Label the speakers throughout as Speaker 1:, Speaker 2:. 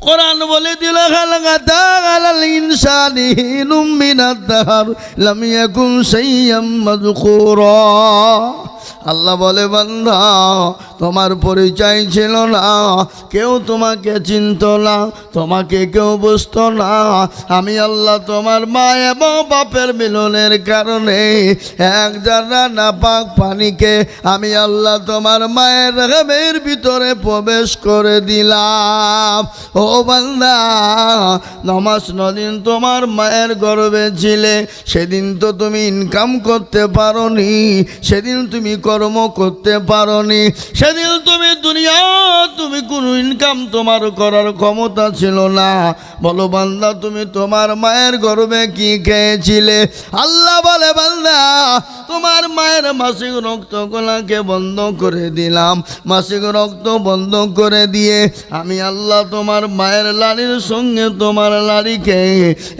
Speaker 1: কোরআন বলে দিল খালাকাতা আলাল ইনসানি হিনুম মিনাদ দাহর লাম ইয়াকুন শাইয়্যাম মাযকুরা। আল্লাহ বলে বান্দা তোমার পরিচয় ছিল না, কেউ তোমাকে চিনত না, তোমাকে কেউ বুঝতো না। আমি আল্লাহ তোমার মা এবং বাপের মিলনের কারণে এক জাররা নাপাক পানিকে আমি আল্লাহ তোমার মায়ের রহমের ভিতরে প্রবেশ করে দিলাম। ও বান্দা, নামাজ নদিন তোমার মায়ের গর্ভে ছিলে, সেদিন তো তুমি ইনকাম করতে পারোনি, সেদিন তুমি কর্ম করতে পারোনি, সেদিন তুমি দুনিয়া তুমি কোনো ইনকাম তোমার করার ক্ষমতা ছিল না। বলো বান্দা, তুমি তোমার মায়ের গর্ভে কি খেয়েছিলে? আল্লাহ বলে বান্দা তোমার মায়ের মাসিক রক্তগুলাকে বন্ধ করে দিলাম। মাসিক রক্ত বন্ধ করে দিয়ে আমি আল্লাহ তোমার মায়ের লাড়ির সঙ্গে তোমার লাড়িকে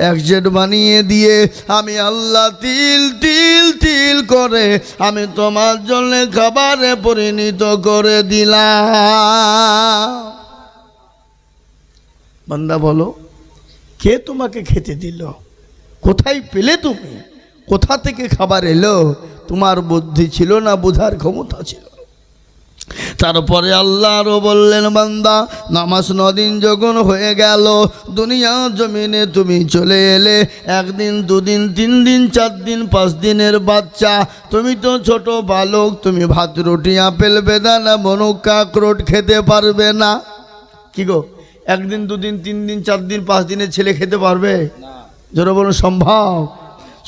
Speaker 1: একজেট বানিয়ে দিয়ে আমি আল্লাহ তিল তিল তিল করে আমি তোমার জন্য খাবারে পরিণত করে দিলাম। বান্দা বলো, কে তোমাকে খেতে দিল? কোথায় পেলে তুমি? কোথা থেকে খাবার এলো? তোমার বুদ্ধি ছিল না, বোঝার ক্ষমতা ছিল? তারপরে আল্লাহ আরো বললেন বান্দা নামাজ 9 দিন যখন হয়ে গেল, দুনিয়া জমিনে তুমি চলে এলে, 1 দিন 2 দিন 3 দিন 4 দিন 5 দিনের বাচ্চা, তুমি তো ছোট বালক, তুমি ভাত রুটি আপেল বেদানা মনুকা আখরোট খেতে পারবে না। কি গো, 1 দিন 2 দিন 3 দিন 4 দিন 5 দিনের ছেলে খেতে পারবে না? জোরে বলুন সম্ভব?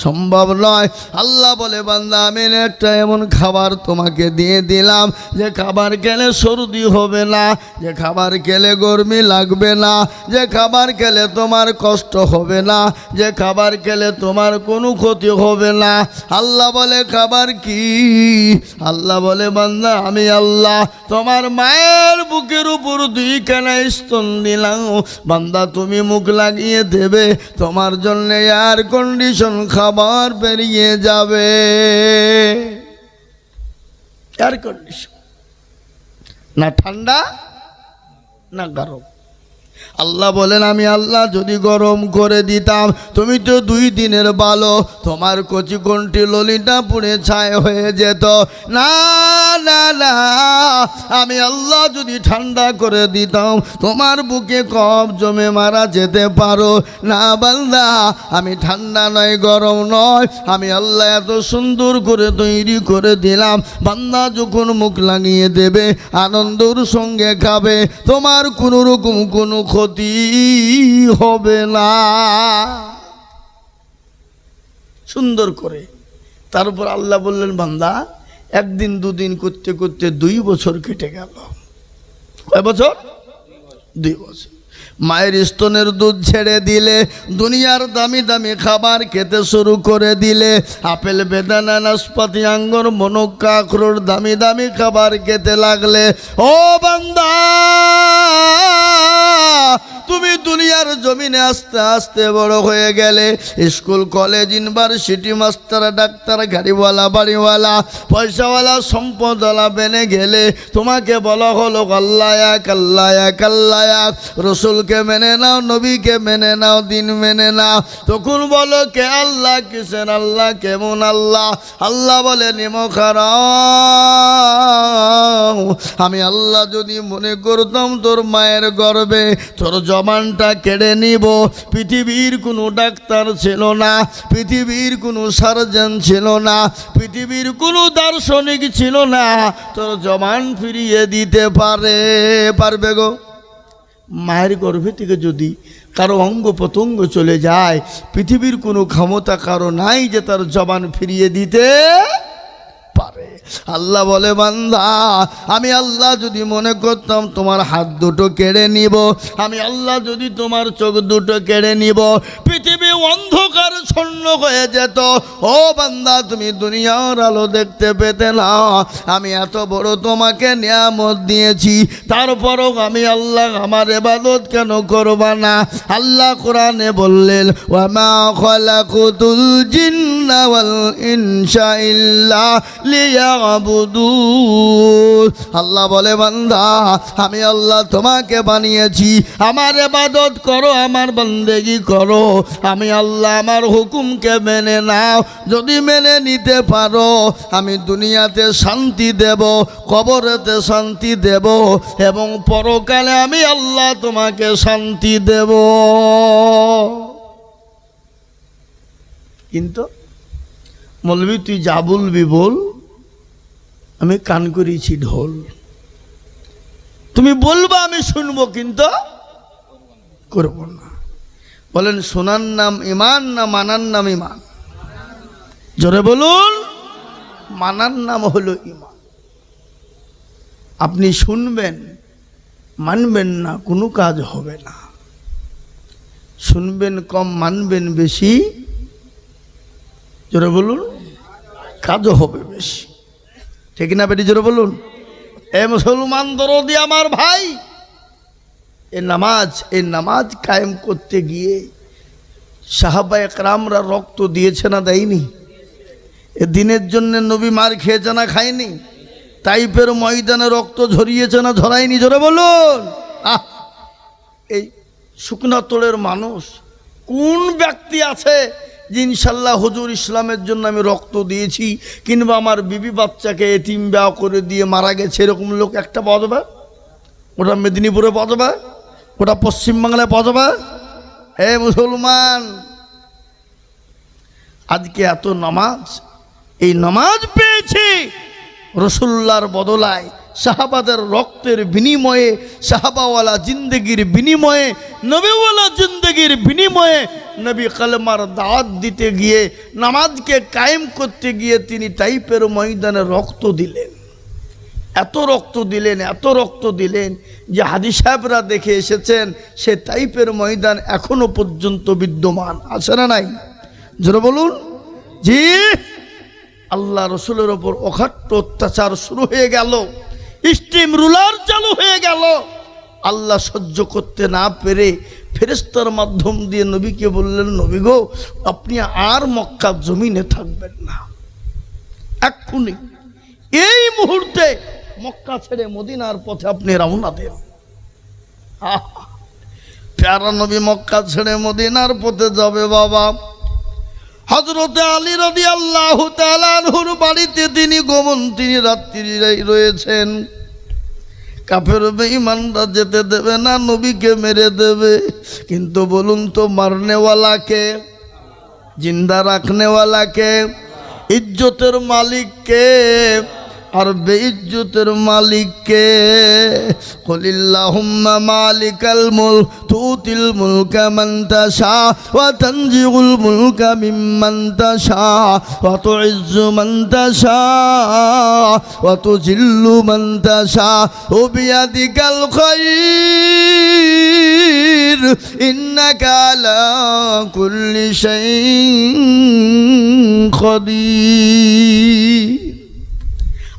Speaker 1: সম্ভব নয়। আল্লাহ বলে বান্দা আমি একটা এমন খাবার তোমাকে দিয়ে দিলাম যে খাবার খেলে সর্দি হবে না, যে খাবার খেলে গরমি লাগবে না, যে খাবার খেলে তোমার কষ্ট হবে না, যে খাবার খেলে তোমার কোনো ক্ষতি হবে না। আল্লাহ বলে খাবার কি? আল্লাহ বলে বান্দা আমি আল্লাহ তোমার মায়ের বুকের উপর 2 খানা স্তন দিলাম। বান্দা তুমি মুখ লাগিয়ে দেবে, তোমার জন্য এয়ার কন্ডিশন খাবার বেরিয়ে যাবে। এয়ার কন্ডিশন, না ঠান্ডা না গরম। আল্লাহ বলেন আমি আল্লাহ যদি গরম করে দিতাম, তুমি তো 2 দিনের বালো, তোমার কচি কণ্ঠি ললিটা পুড়ে ছাই হয়ে যেত। না না না, আমি আল্লাহ যদি ঠান্ডা করে দিতাম, তোমার বুকে কফ জমে মারা যেতে পারো না। বান্দা আমি ঠান্ডা নয়, গরম নয়, আমি আল্লাহ এত সুন্দর করে তৈরি করে দিলাম। বান্দা যখন মুখ লাগিয়ে দেবে, আনন্দর সঙ্গে খাবে, তোমার কোনো রকম কোনো ক্ষতি হবে না। সুন্দর করে। তারপর আল্লাহ বললেন বান্দা 1 দিন 2 দিন করতে করতে 2 বছর কেটে গেল। কয় বছর? 2 বছর। মায়ের স্তনের দুধ ছেড়ে দিলে, দুনিয়ার দামি দামি খাবার খেতে শুরু করে দিলে, আপেল বেদানা নাশপাতি আঙ্গুর মনুকা আখরোট দামি দামি খাবার খেতে লাগলে। ও বান্দা, তুমি দুনিয়ার জমিনে আস্তে আস্তে বড় হয়ে গেলে, school college university master doctor Gariwala বাড়িওয়ালা পয়সাওয়ালা সম্পদওয়ালা বেনে গেলে, তোমাকে বলা হলো আল্লাহ এক আল্লাহ এক আল্লাহ এক, রসুলকে মেনে নাও, নবীকে মেনে নাও, দিন মেনে নাও। তখন বলো কে আল্লাহ? কিসের আল্লাহ? কেমন আল্লাহ? আল্লাহ বলে নিমখারাম, আমি আল্লাহ যদি মনে করতাম তোর মায়ের গর্ভে তোর জবানটা কেড়ে নিব, পৃথিবীর কোনো ডাক্তার ছিল না, পৃথিবীর কোনো সার্জন ছিল না, পৃথিবীর কোনো দার্শনিক ছিল না, তোর জবান ফিরিয়ে দিতে পারবে গো? মায়ের গর্ভে থেকে যদি কারো অঙ্গ প্রত্যঙ্গ চলে যায়, পৃথিবীর কোনো ক্ষমতা কারো নাই যে তার জবান ফিরিয়ে দিতে পারে। আল্লাহ বলে বান্দা আমি আল্লাহ যদি মনে করতাম তোমার হাত দুটো কেড়ে নিব, আমি আল্লাহ যদি তোমার চোখ দুটো কেড়ে নিব, পৃথিবী অন্ধকার ছন্ন হয়ে যেত। ও বান্দা, তুমি দুনিয়ার আলো দেখতে পেতে না। আমি এত বড় তোমাকে নিয়ামত দিয়েছি, তারপরও আমি আল্লাহ আমার ইবাদত কেন করবা না? আল্লাহ কোরআনে বললেন ওয়া মা খালাকুতুল জিন্না জিন্না ওয়াল ইনসা ইল্লা লিয়াবুদুন। আল্লাহ বলে বান্দা আমি আল্লাহ তোমাকে বানিয়েছি, আমার ইবাদত করো, আমার বন্দেগী করো। আমি আল্লাহ আমার হুকুমকে মেনে নাও, যদি মেনে নিতে পারো আমি দুনিয়াতে শান্তি দেব, কবরেতে শান্তি দেব, এবং পরকালে আমি আল্লাহ তোমাকে শান্তি দেব। কিন্তু মৌলবি তুই যা বলবি বল, আমি কান করেছি ঢোল, তুমি বলবা আমি শুনবো কিন্তু করব না। বলেন শোনার নাম ইমান না মানার নাম ইমান? জোরে বলুন। মানার নাম হলো ইমান। আপনি শুনবেন, মানবেন না, কোনো কাজ হবে না। শুনবেন কম, মানবেন বেশি, জোরে বলুন, কাজও হবে বেশি। ঠিক না বেটি? জোরে বলুন। এ মুসলমান দরদি আমার ভাই, এই নামাজ কায়েম করতে গিয়ে সাহাবায়ে কেরামরা রক্ত দিয়েছে না দেয়নি? এ দিনের জন্য নবী মার খেয়েছে না খায়নি? তাইফের ময়দানে রক্ত ঝরিয়েছে না ঝরায়নি? জোরে বলুন। এই শুকনা তোড়ের মানুষ কোন ব্যক্তি আছে যে ইনশাল্লাহ হুজুর ইসলামের জন্য আমি রক্ত দিয়েছি, কিংবা আমার বিবি বাচ্চাকে এতিম বিয়া করে দিয়ে মারা গেছে, এরকম লোক একটা পাওয়া যাবে? ওটা মেদিনীপুরে পাওয়া যাবে? ওটা পশ্চিমবাংলায় পাওয়া যাবে? এ মুসলমান, আজকে এত নামাজ, এই নামাজ পেয়েছি রসুল্লাহর বদলায়, সাহাবাদের রক্তের বিনিময়ে, সাহাবাওয়ালা জিন্দগির বিনিময়ে, নবীওয়ালা জিন্দগির বিনিময়ে। নবী কালেমার দাওয়াত দিতে গিয়ে, নামাজকে কায়েম করতে গিয়ে তিনি তাইফের ময়দানে রক্ত দিলেন। এত রক্ত দিলেন, এত রক্ত দিলেন যে হাদিস সাহেবরা দেখে এসেছেন সে তাইফের ময়দান এখনো পর্যন্ত বিদ্যমান আছে না নাই? জোরে বলুন। জি। আল্লাহ রসুলের ওপর অখাট্য অত্যাচার শুরু হয়ে গেল, স্টিম রুলার চালু হয়ে গেল। আল্লাহ সহ্য করতে না পেরে ফেরেশতার মাধ্যম দিয়ে নবীকে বললেন, নবী গো, আপনি আর মক্কা জমিনে থাকবেন না, এক্ষুনি এই মুহূর্তে মক্কা ছেড়ে মদিনার পথে আপনি রওনা দেন। প্যারা নবী মক্কা ছেড়ে মদিনার পথে যাবে বাবা। হযরতে আলী রাদিয়াল্লাহু তাআলা আনহুর বাড়িতে তিনি গোপন, তিনি রাত্রি রয়েছেন। কাফের বেঈমানরা যেতে দেবে না, নবীকে মেরে দেবে। কিন্তু বলুন তো, মারনেওয়ালাকে, জিন্দা রাখনেওয়ালাকে, ইজ্জতের মালিককে আর বেইজ্জতের মালিককে? কুলিল্লাহুম্মা মালিকাল মুলক তুতিল মুলকা মান তাশা ওয়া তানজিউল মুলকা মিম্মান তাশা ওয়া তুইজ্জু মান তাশা ওয়া তুজিল্লু মান তাশা ওয়া বিয়াদিকাল খায়র ইন্নাকা আলা কুল্লি শাইইন কাদির।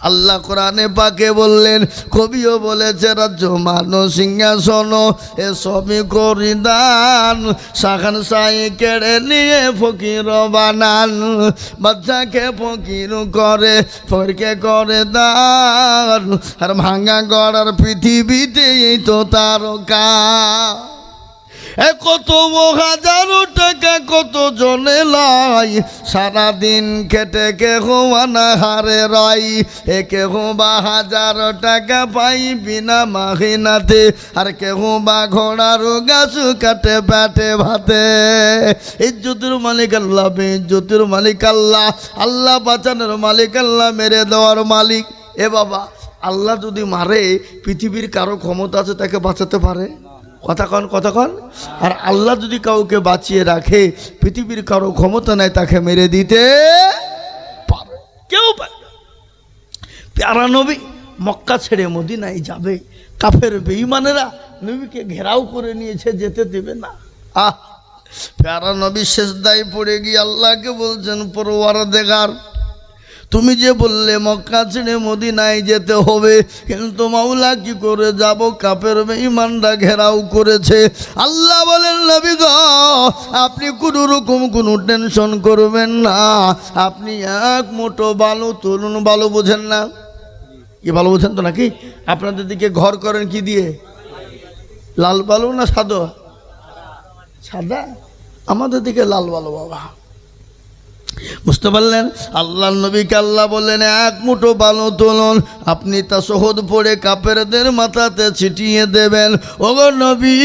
Speaker 1: আল্লাহ কোরআনে পাকে বললেন, কবিও বলেছে, রাজ্য মানো সিংহাসন এ সবই করি দান, শাখান সাই কেড়ে নিয়ে ফকির বানান। বাচ্চাকে ফকির করে, ফকিরকে করে দান, আর ভাঙা গড়ার পৃথিবীতে এই তো তারকা। কত হাজারো টাকা কত জনে লাই, সারাদিন খেটে কেহ হারে রাই। কেহ বা 1000 টাকা পাই বিনা মাহিনাতে, আর কেহ বা ঘোড়ার গাছ কাটে পেটে ভাতে। ইজ্জতের মালিক আল্লাহ, বেইজ্জতের মালিক আল্লাহ। আল্লাহ বাঁচানোর মালিক আল্লাহ, মেরে দেওয়ার মালিক। এ বাবা, আল্লাহ যদি মারে, পৃথিবীর কারো ক্ষমতা আছে তাকে বাঁচাতে পারে? কথা কন। আর আল্লাহ যদি কাউকে বাঁচিয়ে রাখে, পৃথিবীর কারো ক্ষমতা নাই তাকে মেরে দিতে পারে, কেউ পারে। প্যারা নবী মক্কা ছেড়ে মদিনায় যাবে, কাফের বেঈমানেরা নবীকে ঘেরাও করে নিয়েছে, যেতে দেবে না। প্যারা নবী সেজদায় পড়ে গিয়ে আল্লাহকে বলছেন, পরওয়ারদিগার তুমি যে বললে মক্কা ছেড়ে মদিনায় যেতে হবে, কিন্তু মাওলা কি করে যাব? কাফের বেঈমানরা ঘেরাও করেছে। আল্লাহ বলেন নবী গো, আপনি কোনো রকম কোনো টেনশন করবেন না, আপনি এক মুঠো বালু তুলুন। বালু বোঝেন না? কি বালু বোঝেন তো নাকি? আপনাদের দিকে ঘর করেন কি দিয়ে? লাল বালু না সাদা? সাদা। আমাদের দিকে লাল বালু বাবা। বুঝতে পারলেন? আল্লাহ নবীকে আল্লাহ বললেন এক মুঠো বালু তুলুন, আপনি তাশাহুদ পড়ে কাফেরদের মাথাতে ছিটিয়ে দেবেন। ওগো নবী,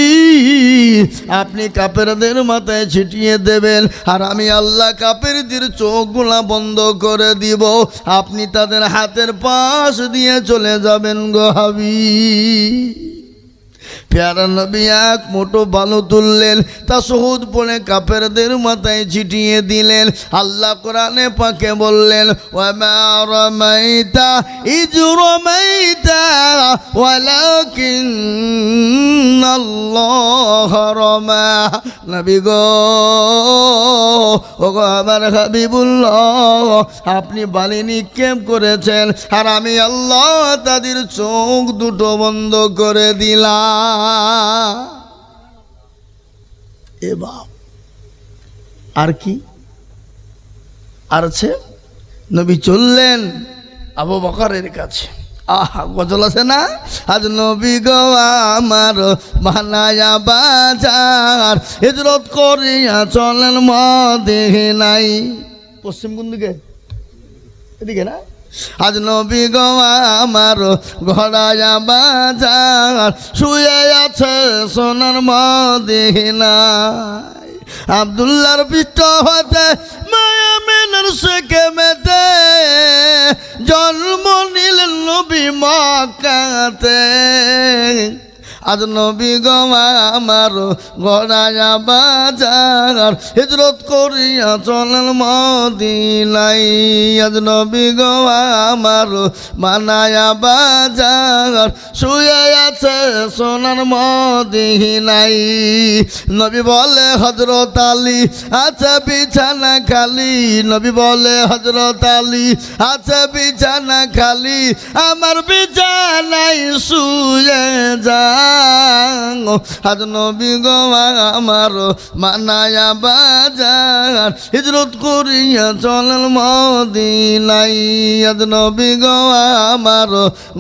Speaker 1: আপনি কাফেরদের মাথায় ছিটিয়ে দেবেন, আর আমি আল্লাহ কাফেরদের চোখগুলা বন্ধ করে দিব, আপনি তাদের হাতের পাশ দিয়ে চলে যাবেন গো হাবিব। প্যারা নবী এক মুঠো বালু তুললেন, তাশাহুদ পড়ে কাফেরদের মাথায় ছিটিয়ে দিলেন। আল্লাহ কোরআনে পাকে বললেন ওয়া মা রামাইতা ইয রামাইতা ওয়ালাকিন্নাল্লাহ রামা। নবী গো, ওগো আমার হাবিবুল্লাহ, আপনি বালি নিক্ষেপ করেছেন, আর আমি আল্লাহ তাদের চোখ দুটো বন্ধ করে দিলাম। এ বাপ, আর কি আর আছে? নবী চললেন আবু বকরের কাছে। আহা, গজল আছে না? আজ নবী গো আমার বানায়া বাজার, হিজরত করিয়া চলেন মদিনায়। পশ্চিম কোন দিকে? এদিকে না? আজ নবী গো আমার ঘোড়ায়া বাজার, শুয়ে আছে সোনার মদিনায়। আব্দুল্লাহর পৃষ্ঠ হতে মায়া মেনার শেখে মেতে জন্ম নিলেন নবী মক্কাতে। আজ নবী গো আমার ঘোড়ায়া বাজার, হিজরত করিয়া চলেন মদিনায়। আজ নবী গো আমার বানায়া বাজার, শুয়ে আছে সোনার মদিনায়। নবী বলে হযরত আলী আছে বিছানা খালি, নবী বলে হযরত আলী আছে বিছানা খালি, আমার বিছানায় শুয়ে যা। আজ নবী গো আমার বানায়া বাজার, হিজরত করিয়া চলেন মদিনায়। আজ নবী গো আমার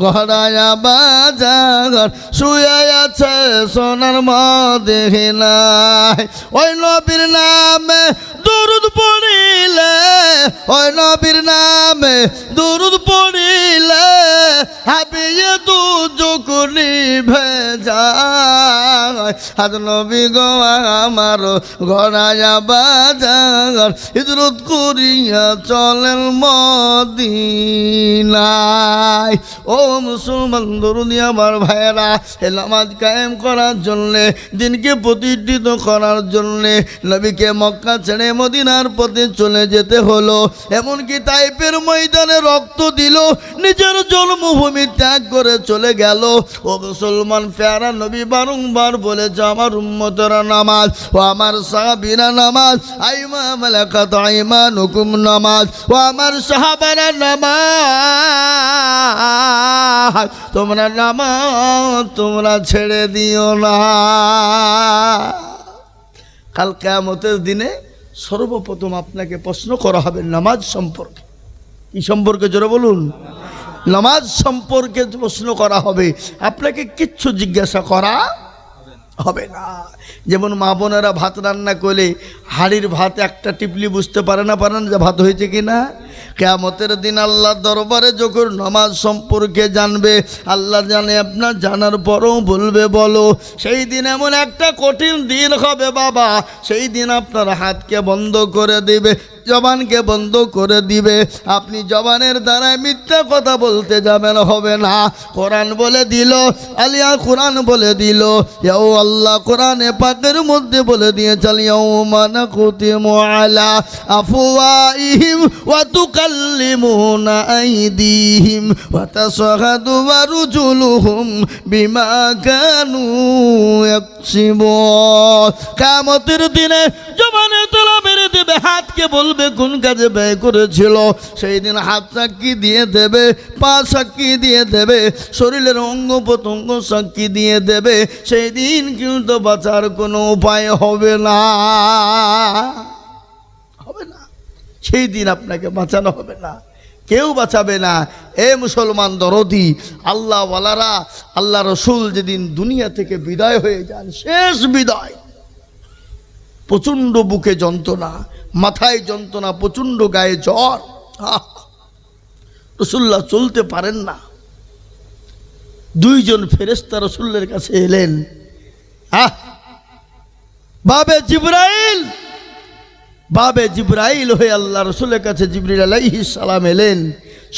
Speaker 1: ঘোড়ায়া বাজার, শুয়ে আছে সোনার মদিনায়। ওই নবীর নামে দুরূদ পড়িলে, ওই নবীর নামে দুরূদ পড়িলে হাবিয়ে দু চোখ নিভে যায়। আজ নবী গো আমার ঘোড়ায়া বাজার, হিজরত করিয়া চলেন মদিনায়। ও মুসলমান দরুদি আমার ভাইয়েরা, এ নামাজ কায়েম করার জন্যে, দিনকে প্রতিষ্ঠিত করার জন্যে নবীকে মক্কা ছেড়ে মদিনার পথে চলে যেতে হলো। এমনকি তাইফের ময়দানে রক্ত দিল, নিজের জন্মভূমি ত্যাগ করে চলে গেল। ও মুসলমান, প্যারা নবী বারংবার বলেছে আমার উম্মতেরা নামাজ, ও আমার সাহাবীরা নামাজ, আইমা মালাকাত আইমানুকুম নামাজ, ও আমার সাহাবারা নামাজ, তোমরা নামাজ তোমরা ছেড়ে দিও না। কাল কিয়ামতের দিনে সর্বপ্রথম আপনাকে প্রশ্ন করা হবে নামাজ সম্পর্কে। কি সম্পর্কে জোরে বলুন? নামাজ সম্পর্কে প্রশ্ন করা হবে, আপনাকে কিচ্ছু জিজ্ঞাসা করা হবে না। যেমন মা বোনেরা ভাত রান্না করলে হাড়ির ভাত একটা টিপলি বুঝতে পারে না যে ভাত হয়েছে কিনা। কিয়ামতের দিন আল্লাহ দরবারে যখন নামাজ সম্পর্কে জানবে, আল্লাহ জানে, আপনার জানার পরও বলবে বলো। সেই দিন এমন একটা কঠিন দিন হবে বাবা, সেই দিন আপনার হাতকে বন্ধ করে দিবে, জবানকে বন্ধ করে দিবে। আপনি জবানের দ্বারা মিথ্যা কথা বলতে যাবেন, হবে না। কোরআন বলে দিল, আলিয়া কোরআন বলে দিল, ও আল্লাহ কোরআনে পাকের মধ্যে বলে দিয়েছেন ইয়াউমা নাকুতিমু আলা আফওয়াইহিম ওয়া তুকাল্লিমুনা আইদিহিম ওয়া তাশহাদু আরজুলুহুম বিমা কানু ইয়াকসিবুন। কিয়ামতের দিনে জবানে তালা মেরে দেবে, দেবে, হাতকে বলবে কোন কাজে ব্যয় করেছিল, সেই দিন হাত সাক্ষী দিয়ে দেবে, পা সাক্ষী দিয়ে দেবে, শরীরের অঙ্গ প্রত্যঙ্গ সাক্ষী দিয়ে দেবে। সেই দিন কিন্তু বাঁচার কোনো উপায় হবে না, হবে না। সেই দিন আপনাকে বাঁচানো হবে না, কেউ বাঁচাবে না। এ মুসলমান দরদি আল্লাহ ওয়ালারা, আল্লাহ রসুল যেদিন দুনিয়া থেকে বিদায় হয়ে যান, শেষ বিদায়, প্রচণ্ড বুকে যন্ত্রণা, মাথায় যন্ত্রণা, প্রচণ্ড গায়ে জ্বর, রসুল্লাহ চলতে পারেন না। দুইজন ফেরেশতা রসুলের কাছে এলেন। বাবে জিবরাইল হয়ে আল্লাহ রসুলের কাছে জিবরিল আলাইহিস সালাম এলেন।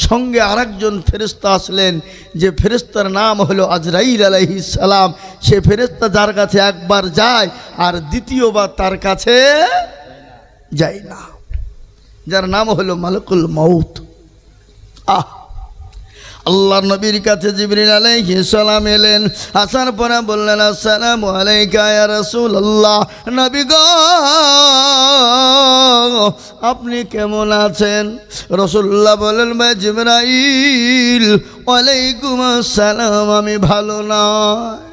Speaker 1: সঙ্গে আরেকজন ফেরেশতা আসলেন, যে ফেরেশতার নাম হলো আজরাইল আলাইহিস সালাম। সে ফেরেশতা যার কাছে একবার যায় আর দ্বিতীয়বার তার কাছে যায় না, যার নাম হলো মালাকুল মউত। আল্লাহ নবীর কাছে জিবরিল আলাইহিস সালাম এলেন। আসার পরে বললেন, আসসালামু আলাইকা ইয়া রাসূলুল্লাহ, নবী গো আপনি কেমন আছেন? রাসূলুল্লাহ বলেন, ভাই জিবরাইল ওয়ালাইকুম আসসালাম, আমি ভালো নয়।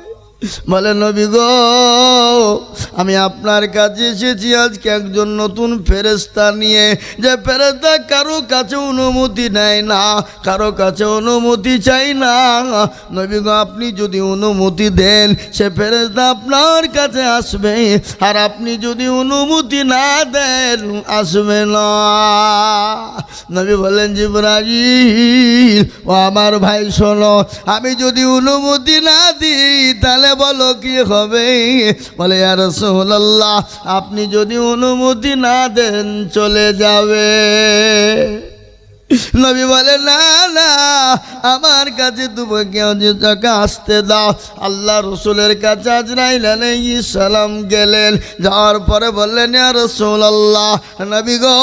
Speaker 1: বলে, নবী গো আমি আপনার কাছে এসেছি আজকে একজন নতুন ফেরেশতা নিয়ে, যে ফেরেশতা কারো কাছে অনুমতি নেয় না, কারো কাছে অনুমতি চাই না। নবী গো আপনি যদি অনুমতি দেন সে ফেরেশতা আপনার কাছে আসবে, আর আপনি যদি অনুমতি না দেন আসবে না। নবী বলেন, জিবরাইল ও আমার ভাই শোনো, আমি যদি অনুমতি না দিই তাহলে বলো কি হবে? বলে, ইয়া রাসূলুল্লাহ আপনি যদি অনুমতি না দেন চলে যাবে। নবী বলে, না না, আমার কাছে তোমাকে আসতে দাও। আল্লাহ রসুলের কাছে আজরাইল আলাইহিস সালাম গেলেন। যাওয়ার পরে বললেন, ইয়া রাসূলুল্লাহ, নবী গো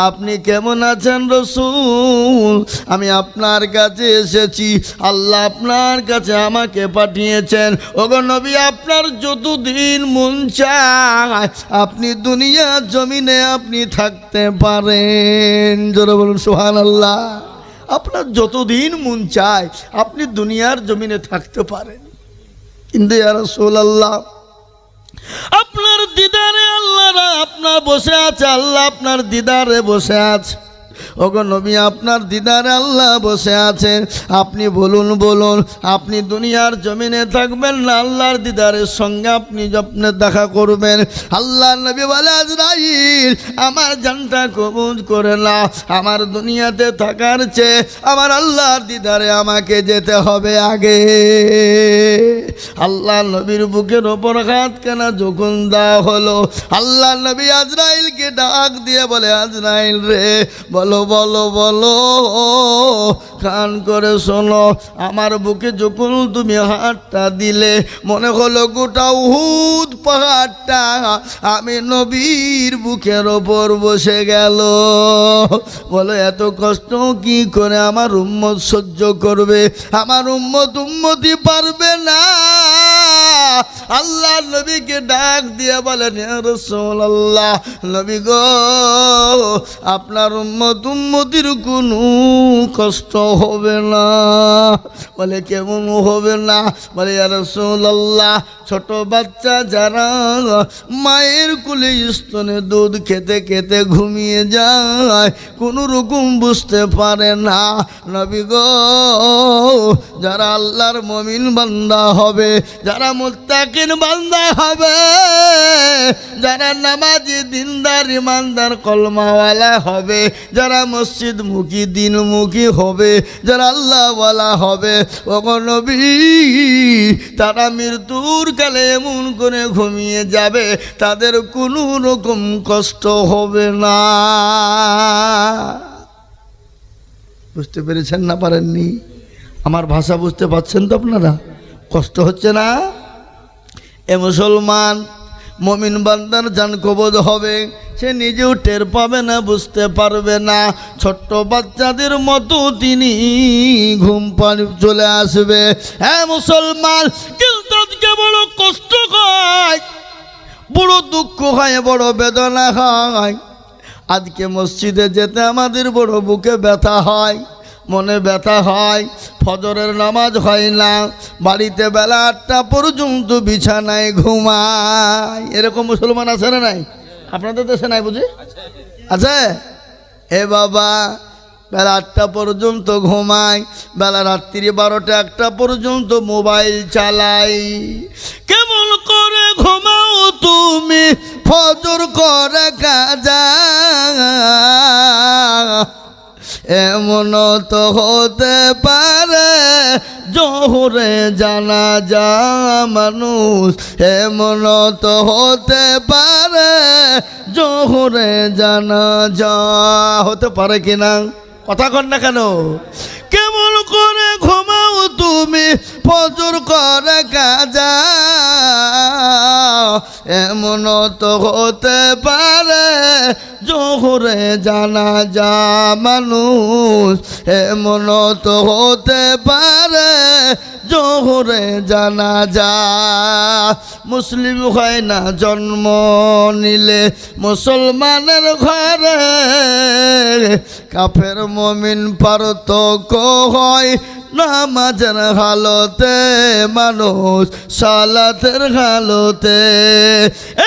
Speaker 1: আপনি কেমন আছেন রসুল? আমি আপনার কাছে এসেছি, আল্লাহ আপনার কাছে আমাকে পাঠিয়েছেন। ওগো নবী আপনার যতদিন মন চায় আপনি দুনিয়ার জমিনে আপনি থাকতে পারেন। জোরে বলুন সুবহানাল্লাহ। আপনার যতদিন মন চায় আপনি দুনিয়ার জমিনে থাকতে পারেন, কিন্তু ইয়া রাসূলুল্লাহ আপনার দিদারে আল্লাহরা আপনার বসে আছে, আল্লাহ আপনার দিদারে বসে আছে। ওগো নবী আপনার দিদারে আল্লাহ বসে আছেন, আপনি বলুন বলুন আপনি দুনিয়ার জমিনে থাকবেন না আল্লাহর দিদারের সঙ্গে আপনি যত্নে দেখা করবেন? আল্লাহ নবী বলে, আজরাইল আমার জানটা কবুল করে না, আমার দুনিয়াতে থাকার চেয়ে আমার আল্লাহর দিদারে আমাকে যেতে হবে আগে। আল্লাহ নবীর বুকের ওপর হাত কেনা যখন দেওয়া হলো, আল্লাহ নবী আজরাইলকে ডাক দিয়ে বলে, আজরাইল রে বলো বলো বলো, কান করে শোনো। আমার বুকে যখন তুমি হাতটা দিলে মনে হলো গোটা উহুদ পাহাড়টা আমি নবীর বুকের ওপর বসে গেল। বলো এত কষ্ট কি করে আমার উম্মত সহ্য করবে? আমার উম্মতি পারবে না। আল্লাহ নবীকে ডাক দিয়ে বলেন, ইয়া রাসূলুল্লাহ নবী গো আপনার উম্মতির কোনো কষ্ট হবে না। বলে কেমন হবে না? বলে, ইয়া রাসূলুল্লাহ ছোট বাচ্চা যারা মায়ের কোলে স্তনে দুধ খেতে খেতে ঘুমিয়ে যায় কোনো রকম বুঝতে পারে না। নবী গো যারা আল্লাহর মুমিন বান্দা হবে, যারা মুত্তাকিন বান্দা হবে, যারা নামাজি দিনদার ইমানদার কলমাওয়ালা হবে, যারা মসজিদ মুখী দিনমুখী হবে, যারা আল্লাহওয়ালা হবে, ওগো নবী তারা মৃত্যুর কালে এমন করে ঘুমিয়ে যাবে তাদের কোনো রকম কষ্ট হবে না। বুঝতে পেরেছেন না পারেননি? আমার ভাষা বুঝতে পারছেন তো আপনারা? কষ্ট হচ্ছে না? এ মুসলমান মুমিন বান্দার জান কবজ হবে, সে নিজেও টের পাবে না, বুঝতে পারবে না। ছোট্ট বাচ্চাদের মতো তিনি ঘুম পানি চলে আসবে। হ্যাঁ মুসলমান, কিন্তু আজকে বড় কষ্ট হয়। বড় দুঃখ হয়, বড় বেদনা হয়। আজকে মসজিদে যেতে আমাদের বড় বুকে ব্যথা হয়, মনে ব্যথা হয়। ফজরের নামাজ হয় না, বাড়িতে বেলা 8টা পর্যন্ত বিছানায় ঘুমায়। এরকম মুসলমান আছে না নাই? আপনাদের দেশে নাই বুঝি? আছে? এ বাবা, বেলা 8টা পর্যন্ত ঘুমাই, বেলা রাত্রি 12টা 1টা পর্যন্ত মোবাইল চালাই। কেমন করে ঘুমাও তুমি ফজর করে কাজা? এমন তো হতে পারে জোহরে জানাজা মানুষ, এমন তো হতে পারে জোহরে জানাজা। হতে পারে কিনা কথা কন না কেন? কেমন করে ঘুমাও তুমি ফজর করে কাজা? এমন তো হতে পারে জোহরে জানাজা মানুষ, এমন তো হতে পারে জোহরে জানাজা। মুসলিম হয় না জন্ম নিলে মুসলমানের ঘরে, কাফের মুমিন পার্থক্য হয় নামাজের হালতে, মানুষ সালাতের হালতে।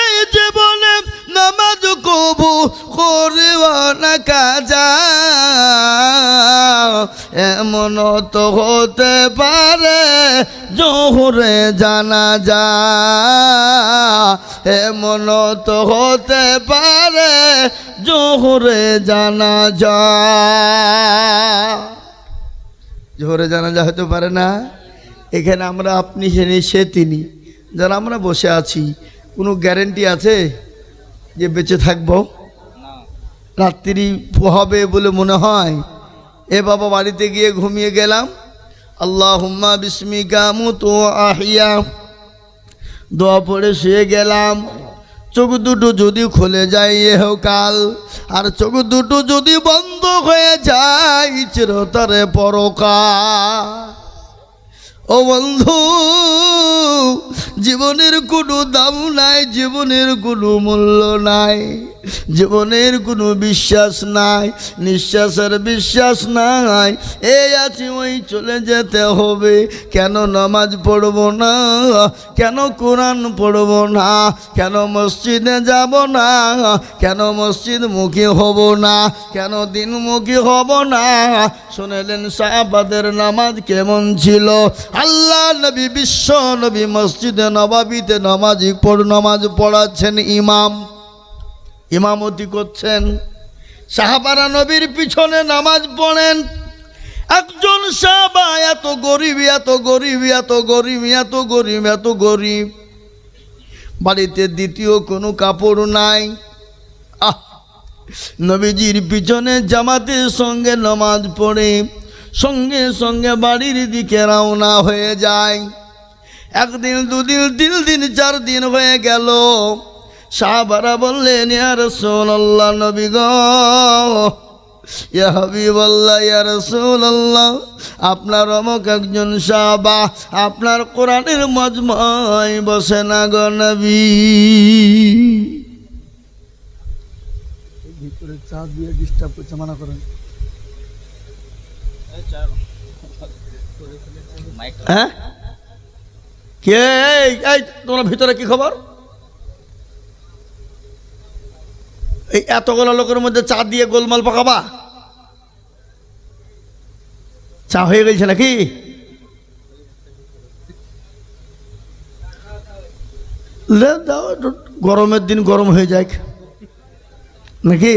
Speaker 1: এই জীবনে নামাজ কবু করিব না কাজা, এমন তো হতে পারে জোহরে জানাজা, এমন তো হতে পারে জোহরে জানাজা। জোহরে জানাজা হতে পারে না। এখানে আমরা আপনি সে তিনি যারা আমরা বসে আছি, কোনো গ্যারেন্টি আছে যে বেঁচে থাকবো? রাত্রি হবে বলে মনে হয়? এ বাবা, বাড়িতে গিয়ে ঘুমিয়ে গেলাম, আল্লাহুম্মা বিসমিকা মুতু আহিয়া দোয়া পড়ে শুয়ে গেলাম। চোখ দুটো যদি খুলে যায় এহকাল, আর চোখ দুটো যদি বন্ধ হয়ে যায় চিরতরে পরকাল। ও বন্ধু, জীবনের কোনো দাম নাই, জীবনের কোনো মূল্য নাই, জীবনের কোনো বিশ্বাস নাই, নিঃশ্বাসের বিশ্বাস নাই। এই আছি ওই চলে যেতে হবে। কেন নামাজ পড়ব না? কেন কোরআন পড়ব না? কেন মসজিদে যাব না? কেন মসজিদ মুখী হব না? কেন দিনমুখী হব না? শুনলেন সাহাবাদের নামাজ কেমন ছিল? আল্লাহ নবী, বিশ্ব নবী মসজিদে নববীতে নামাজ পড়াচ্ছেন, ইমামতি করছেন। সাহাবারা নবীর পিছনে নামাজ পড়েন। একজন সাহাবা এত গরিব, এত গরিব, এত গরিব, এত গরিব, এত গরিব, বাড়িতে দ্বিতীয় কোনো কাপড় নাই। নবীজির পিছনে জামাতের সঙ্গে নামাজ পড়ে সঙ্গে সঙ্গে বাড়ির দিকে রওনা হয়ে যায়। একদিন, দুদিন, 3 দিন, 4 দিন হয়ে গেল। সাহাবারা বললেন, ইয়া রাসূলুল্লাহ, নবী গো, ইয়া হাবিবাল্লাহ, ইয়া রাসূলুল্লাহ, আপনার অমুক একজন সাহাবা আপনার কোরআনের মজমায় বসে না গো নবী। ভিতরে চা দিয়ে ডিস্টার্ব করছে, মানা করেন। হ্যাঁ, কে? এই তোমার ভিতরে কি খবর? এই এতগুলো লোকের মধ্যে চা দিয়ে গোলমাল পাকাবা? চা হয়ে গেছে নাকি? দাও, গরমের দিন গরম হয়ে যায় নাকি?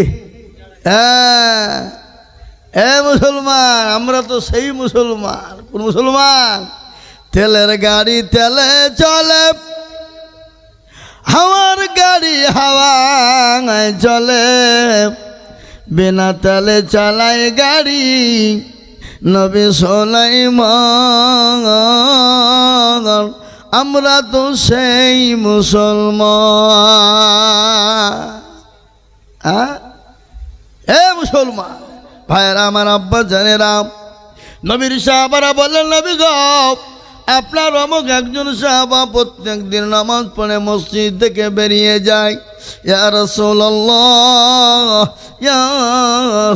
Speaker 1: হ্যাঁ, মুসলমান, আমরা তো সেই মুসলমান। কোন মুসলমান? তেলের গাড়ি তেলে চলে, হাওয়ার গাড়ি হাওয়ায় চলে, বিনা তেলে চালায় গাড়ি নবী সুলাইমান। আমরা তো সেই মুসলমান। এ মুসলমান ভাইয়েরা, আমার আব্বা জানেরা, নবীর সাহাবারা বললেন, নবী গো, আপনার অমুক একজন সাহাবা প্রত্যেক দিন নামাজ পড়ে মসজিদ থেকে বেরিয়ে যায়। ইয়া রাসূলুল্লাহ, ইয়া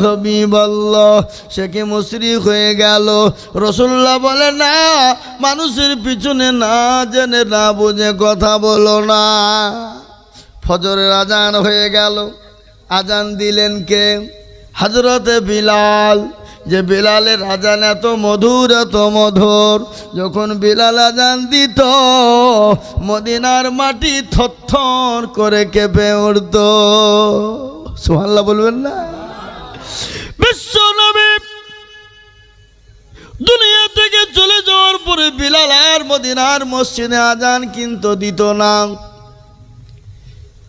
Speaker 1: হাবিবাল্লাহ, সে কি মুশরিক হয়ে গেল? রাসূলুল্লাহ বলে, না, মানুষের পিছনে না জেনে না বুঝে কথা বলো না। ফজরের আজান হয়ে গেল। আজান দিলেন কে? হযরতে বিলাল। যে বিলালের আজান এত মধুর, এত মধুর, যখন বিলাল আজান দিত মদিনার মাটি থরথর করে কেঁপে উঠত। সুবহানাল্লাহ বলবেন না? বিশ্বনবী দুনিয়া থেকে চলে যাওয়ার পরে বিলাল আর মদিনার মসজিদে আজান কিন্তু দিত না।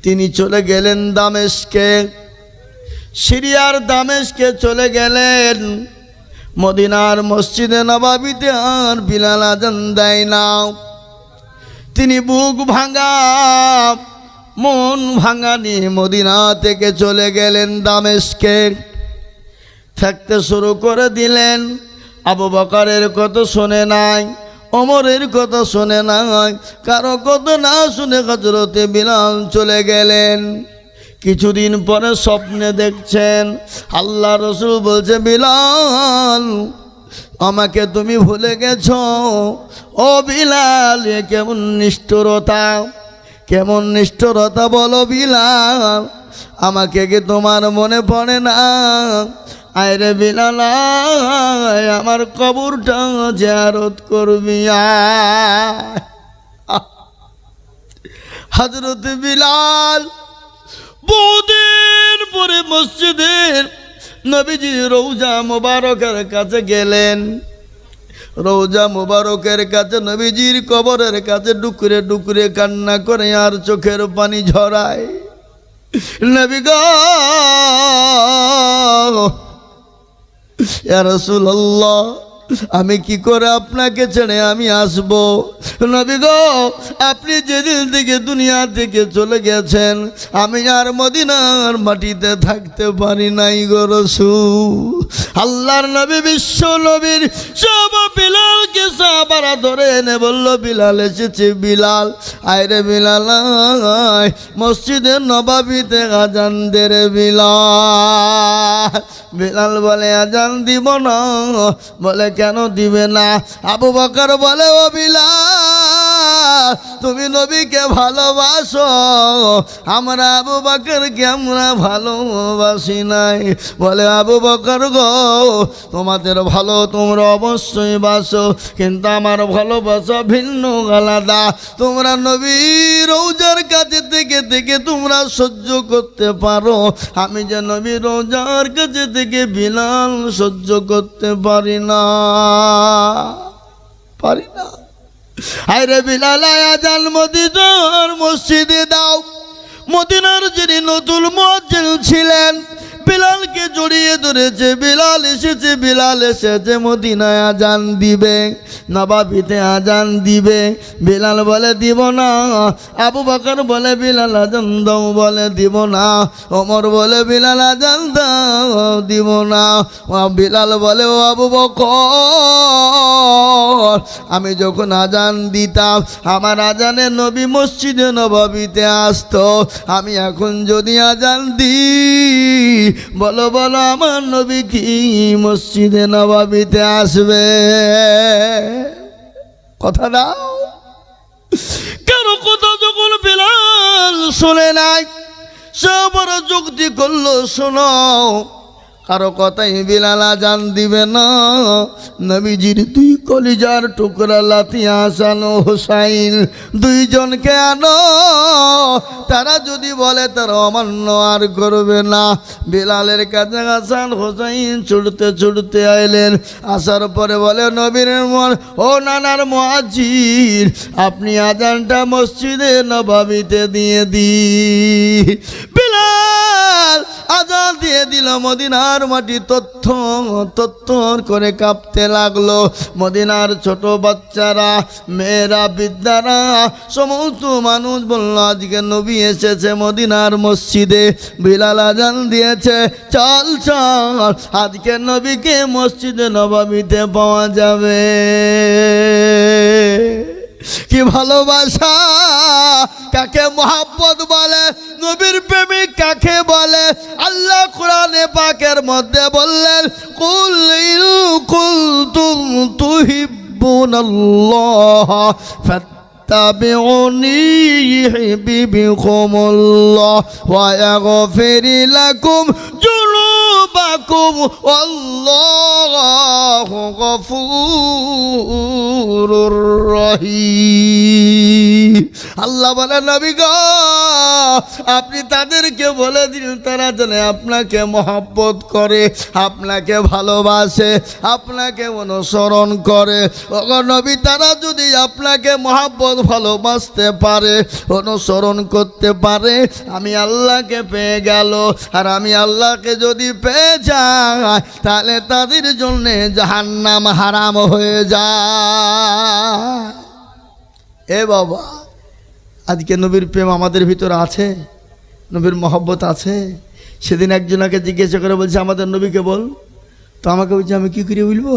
Speaker 1: তিনি চলে গেলেন দামেস্কে, সিরিয়ার দামেস্কে চলে গেলেন। মদিনার মসজিদে নববীতে আর বিলাল আজান দেয় না। তিনি বুক ভাঙা, মন ভাঙা নিয়ে মদিনা থেকে চলে গেলেন দামেস্কে। থাকতে শুরু করে দিলেন। আবু বকরের কথা শোনে নাই, ওমরের কথা শোনে নাই, কারো কথা না শুনে হযরতে বিলাল চলে গেলেন। কিছুদিন পরে স্বপ্নে দেখছেন আল্লাহ রসুল বলছে, বিলাল, আমাকে তুমি ভুলে গেছ? ও বিলাল, এ কেমন নিষ্ঠুরতা, কেমন নিষ্ঠুরতা বলো বিলাল, আমাকে কি তোমার মনে পড়ে না? আয়রে বিলাল, আমার কবরটা জিয়ারত করবি। হযরত বিলাল বহুদিন পরে মসজিদের নবীজি রওজা মুবারকের কাছে গেলেন। রওজা মুবারকের কাছে নবীজির কবরের কাছে ডুকরে ডুকরে কান্না করে আর চোখের পানি ঝরায়। নবী গো, ইয়া রাসূলুল্লাহ, আমি কি করে আপনাকে ছেড়ে আমি আসব? নবী গো, আপনি যেদিন থেকে দুনিয়া থেকে চলে গেছেন আমি আর মদিনার মাটিতে থাকতে পারি নাই গো রাসূল। আল্লাহর নবী, বিশ্ব নবীর সব বিলালকে সাহাবারা ধরে এনে বলল, বিলাল এসেছে, বিলাল আয়রে বিলাল, আয় মসজিদে নববীতে আজান দে রে বিলাল। বিলাল বলে, আজান দিব না। বলে, কেন দিবে না? আবু বকর বলে, ও বিলাল, তুমি নবীকে ভালোবাসো, আমরা আবু বকরকে আমরা ভালোবাসি নাই। বলে, আবু বকর গো, তোমাদের ভালো তোমরা অবশ্যই বাসো, কিন্তু আমার ভালোবাসা ভিন্ন, আলাদা। তোমরা নবী রওজার কাছে থেকে থেকে তোমরা সহ্য করতে পারো, আমি যে নবী রওজার কাছে থেকে বিলাল সহ্য করতে পারি না, পারি না। আরে বিলাল, আজান মদিনার মসজিদে দাও। মদিনার যিনি নতুন মুয়াজ্জিন ছিলেন বিলালকে জড়িয়ে ধরেছে। বিলাল এসেছে, বিলাল এসেছে, মদিনায় আজান দিবে, নববীতে আজান দিবে। বিলাল বলে, দিব না। আবু বকর বলে, বিলাল আজান দাও, বলে দিব না। ওমর বলে, বিলাল আজান দাও, দিব না। বিলাল বলে, ও আবু বকর, আমি যখন আজান দিতাম আমার আজানে নবী মসজিদে নববীতে আসতো, আমি এখন যদি আজান দিই, বলো বলো আমার নবী কি মসজিদে নববীতে আসবে? কথা দাও। কারো কথা যখন বিলাল শুনে নাই, সবার যুক্তি করলো, শোনো, কারো কথাই বিলাল আজান দিবে না। নবীজির দুই কলিজার টুকরা লাতি হাসান ও হুসাইন, দুইজনকে আনো, তারা যদি বলে তারা অমান্য আর করবে না। বিলালের কাছে হাসান হুসাইন ছুটতে ছুটতে আইলেন। আসার পরে বলে, নবীর মন, ও নানার মুয়াজ্জিন, আপনি আজানটা মসজিদে নববীতে দিয়ে দি। বিলাল আজান দিয়ে দিল। দিল মদিনার মাটি তত্তর করে কাঁপতে লাগলো। মদিনার ছোট বাচ্চারা, মেয়েরা, বৃদ্ধারা, সমস্ত মানুষ বলল আজকে নবী এসেছে মদিনার মসজিদে। বিলাল আজান দিয়েছে, চল চল আজকে নবীকে মসজিদে নববীতে পাওয়া যাবে। কি ভালোবাসা, কাকে মহাব্বত বলে, নবীর প্রেমিক কাকে বলে। আল্লাহ কোরআনে পাকের মধ্যে বললেন, কুল ইন কুনতুম তুহিব্বুনাল্লাহ ফাত্তাবিউনি ইউহিব্বুকুমুল্লাহ ওয়া ইয়াগফির লাকুম যুনুবাকুম আল্লাহু গফুরুর রহিম। আল্লাহ বলে, নবী গো আপনি তাদেরকে বলে দিন তারা যেন আপনাকে মহব্বত করে, আপনাকে ভালোবাসে, আপনাকে অনুসরণ করে। ওগো নবী, তারা যদি আপনাকে মহব্বত ভালোবাসতে পারে, অনুসরণ করতে পারে, আমি আল্লাহকে পেয়ে গেল। আর আমি আল্লাহকে যদি পেয়ে যাই তাহলে তাদের জন্যে জাহান্নাম হারাম হয়ে যায়। এ বাবা, আজকে নবীর প্রেম আমাদের ভিতরে আছে, নবীর মহব্বত আছে। সেদিন একজনকে জিজ্ঞাসা করে বলছে আমাদের নবীকে বল, তো আমাকে বলছে আমি কী করে বলবো,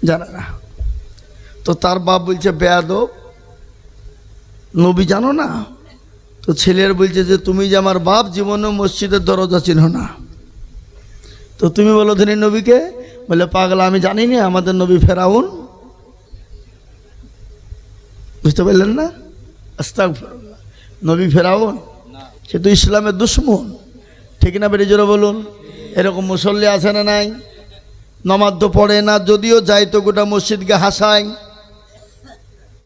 Speaker 1: জানা না। তো তার বাপ বলছে বেয়াদব, নবী জানো না? তো ছেলের বলছে যে তুমি যে আমার বাপ, জীবনে মসজিদের দরজা চিনো না, তো তুমি বলো ধনী নবীকে। বলে পাগলা, আমি জানি না আমাদের নবী ফেরাউন। বুঝতে পারলেন না? আস্তাগফিরুল্লাহ, নবী ফেরাউন, সে তো ইসলামের দুশ্মন, ঠিক না? বেরিয়ে জোরে বলুন। এরকম মুসল্লি আছে না নাই? নমাজ তো পড়ে না, যদিও যাই তো গোটা মসজিদকে হাসায়।